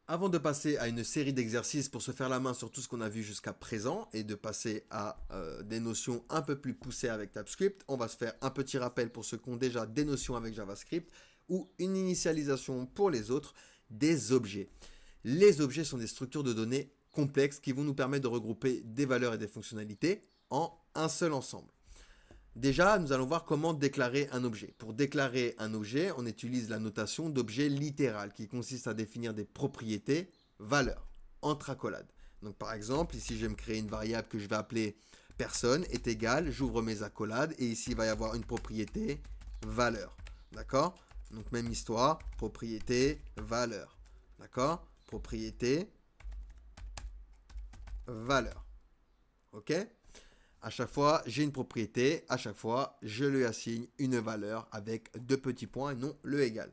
Avant de passer à une série d'exercices pour se faire la main sur tout ce qu'on a vu jusqu'à présent et de passer à des notions un peu plus poussées avec TypeScript, on va se faire un petit rappel pour ceux qui ont déjà des notions avec JavaScript ou une initialisation pour les autres des objets. Les objets sont des structures de données complexes qui vont nous permettre de regrouper des valeurs et des fonctionnalités en un seul ensemble. Déjà, nous allons voir comment déclarer un objet. Pour déclarer un objet, on utilise la notation d'objet littéral qui consiste à définir des propriétés, valeurs, entre accolades. Donc par exemple, ici je vais me créer une variable que je vais appeler personne est égale, j'ouvre mes accolades et ici il va y avoir une propriété, valeur. D'accord? Donc même histoire, propriété, valeur. D'accord? Propriété, valeur. Ok? À chaque fois, j'ai une propriété. À chaque fois, je lui assigne une valeur avec deux petits points et non le égal.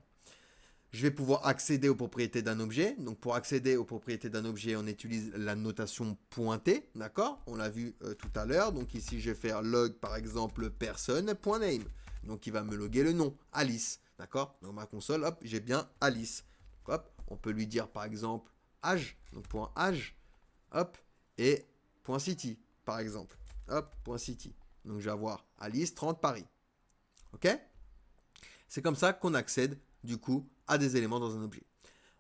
Je vais pouvoir accéder aux propriétés d'un objet. Donc, pour accéder aux propriétés d'un objet, on utilise la notation pointée. D'accord? On l'a vu tout à l'heure. Donc, ici, je vais faire log, par exemple, personne.name. Donc, il va me loguer le nom, Alice. D'accord? Dans ma console, hop, j'ai bien Alice. Donc, hop, on peut lui dire, par exemple, âge. Donc, point âge. Hop, et point city, par exemple. Hop, point city. Donc je vais avoir Alice 30 Paris. Ok? C'est comme ça qu'on accède du coup à des éléments dans un objet.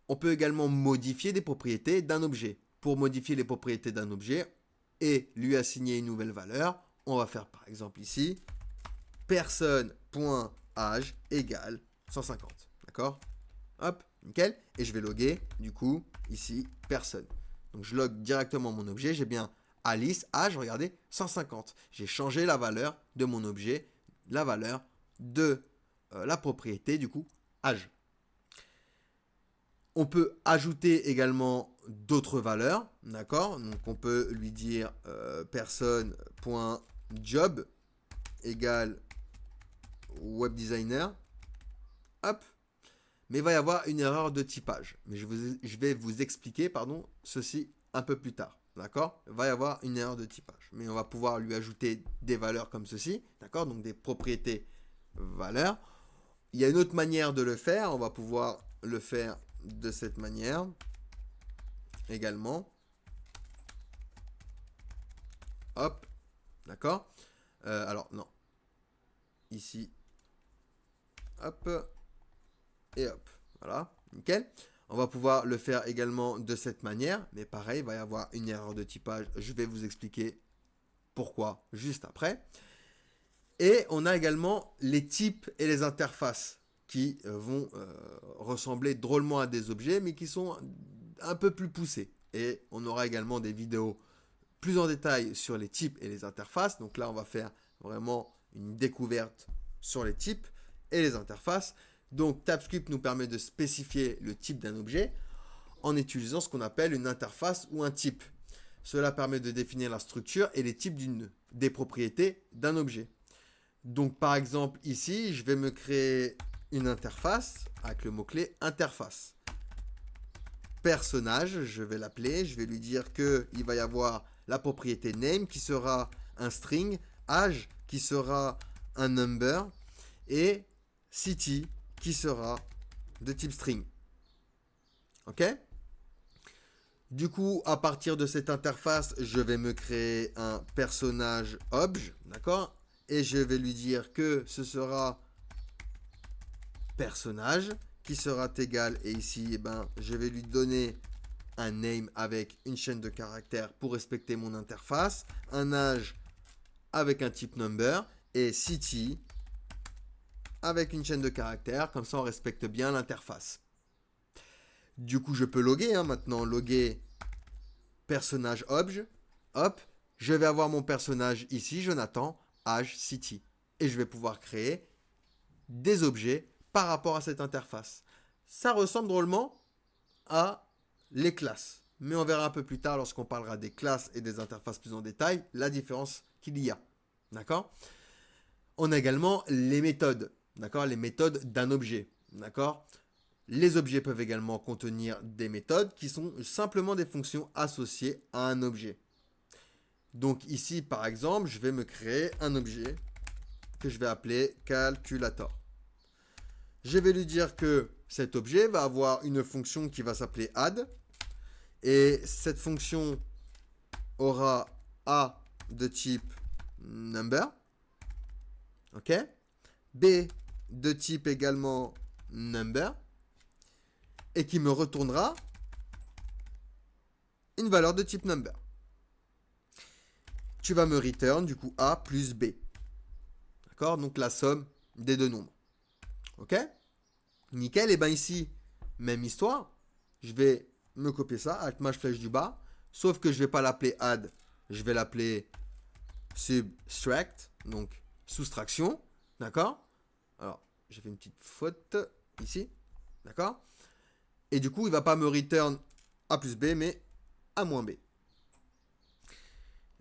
On peut également modifier des propriétés d'un objet. Pour modifier les propriétés d'un objet et lui assigner une nouvelle valeur, on va faire par exemple ici personne.âge égale 150. D'accord? Hop, nickel. Et je vais loguer du coup ici personne. Donc je log directement mon objet, j'ai bien Alice, âge, regardez, 150. J'ai changé la valeur de mon objet, la valeur de la propriété, du coup, âge. On peut ajouter également d'autres valeurs, d'accord? Donc on peut lui dire personne.job égale webdesigner. Hop. Mais il va y avoir une erreur de typage. Mais je vais vous expliquer ceci un peu plus tard. D'accord? Il va y avoir une erreur de typage. Mais on va pouvoir lui ajouter des valeurs comme ceci. D'accord? Donc des propriétés valeurs. Il y a une autre manière de le faire. On va pouvoir le faire de cette manière également. Hop. D'accord? Alors, non. Ici. Hop. Et hop. Voilà. Nickel. On va pouvoir le faire également de cette manière, mais pareil, il va y avoir une erreur de typage. Je vais vous expliquer pourquoi juste après. Et on a également les types et les interfaces qui vont ressembler drôlement à des objets, mais qui sont un peu plus poussés. Et on aura également des vidéos plus en détail sur les types et les interfaces. Donc là, on va faire vraiment une découverte sur les types et les interfaces. Donc TypeScript nous permet de spécifier le type d'un objet en utilisant ce qu'on appelle une interface ou un type. Cela permet de définir la structure et les types des propriétés d'un objet. Donc par exemple ici, je vais me créer une interface avec le mot-clé interface. Personnage, je vais l'appeler, je vais lui dire qu'il va y avoir la propriété name qui sera un string, âge qui sera un number et city qui sera de type string. Ok? Du coup, à partir de cette interface, je vais me créer un personnage obj, d'accord? Et je vais lui dire que ce sera personnage qui sera égal, et ici, eh ben, je vais lui donner un name avec une chaîne de caractères pour respecter mon interface, un âge avec un type number, et city avec une chaîne de caractères, comme ça on respecte bien l'interface. Du coup, je peux loguer maintenant, loguer personnage obj, hop, je vais avoir mon personnage ici, Jonathan, âge, city. Et je vais pouvoir créer des objets par rapport à cette interface. Ça ressemble drôlement à les classes. Mais on verra un peu plus tard, lorsqu'on parlera des classes et des interfaces plus en détail, la différence qu'il y a. D'accord? On a également les méthodes. D'accord? Les méthodes d'un objet. D'accord? Les objets peuvent également contenir des méthodes qui sont simplement des fonctions associées à un objet. Donc ici, par exemple, je vais me créer un objet que je vais appeler calculator. Je vais lui dire que cet objet va avoir une fonction qui va s'appeler add, Et cette fonction aura A de type number. OK. B de type également number. Et qui me retournera une valeur de type number. Tu vas me return du coup A plus B. D'accord? Donc la somme des deux nombres. OK? Nickel. Et bien ici, même histoire. Je vais me copier ça, Alt Maj flèche du bas. Sauf que je ne vais pas l'appeler add. Je vais l'appeler subtract. Donc soustraction. D'accord? Alors, j'ai fait une petite faute ici. D'accord? Et du coup, il ne va pas me return A plus B, mais A moins B.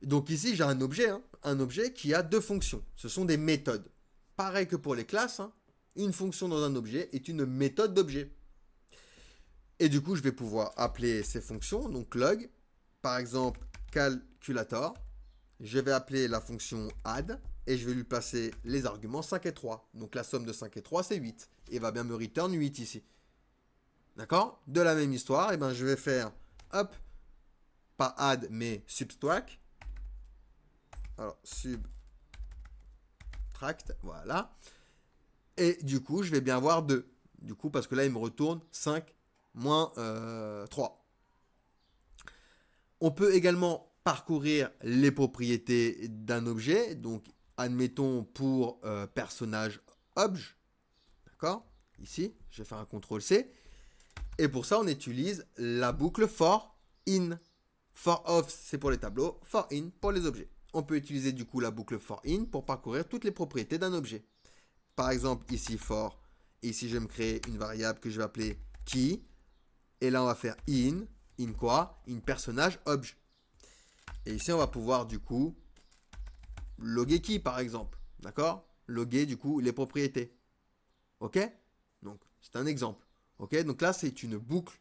Donc ici, j'ai un objet qui a deux fonctions. Ce sont des méthodes. Pareil que pour les classes, une fonction dans un objet est une méthode d'objet. Et du coup, je vais pouvoir appeler ces fonctions, donc log, par exemple calculator. Je vais appeler la fonction add et je vais lui placer les arguments 5 et 3. Donc la somme de 5 et 3, c'est 8. Et il va bien me return 8 ici. D'accord? De la même histoire, et ben je vais faire, hop, pas add, mais subtract. Alors, subtract, voilà. Et du coup, je vais bien avoir 2. Du coup, parce que là, il me retourne 5 moins 3. On peut également parcourir les propriétés d'un objet. Donc, admettons pour personnage obj. D'accord? Ici, je vais faire un CTRL-C. Et pour ça, on utilise la boucle for in. For off, c'est pour les tableaux. For in, pour les objets. On peut utiliser du coup la boucle for in pour parcourir toutes les propriétés d'un objet. Par exemple, ici for. Et ici, je vais me créer une variable que je vais appeler key. Et là, on va faire in. In quoi? In personnage obj. Et ici, on va pouvoir du coup loguer key par exemple. D'accord? Loguer du coup les propriétés. Ok? Donc, c'est un exemple. Ok? Donc là, c'est une boucle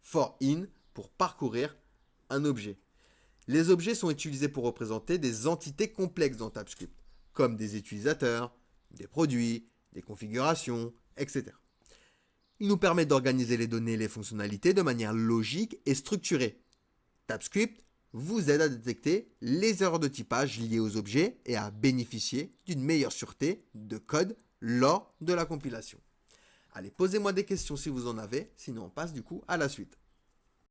for in pour parcourir un objet. Les objets sont utilisés pour représenter des entités complexes dans TypeScript, comme des utilisateurs, des produits, des configurations, etc. Il nous permet d'organiser les données et les fonctionnalités de manière logique et structurée. TypeScript vous aide à détecter les erreurs de typage liées aux objets et à bénéficier d'une meilleure sûreté de code lors de la compilation. Allez, posez-moi des questions si vous en avez, sinon on passe du coup à la suite.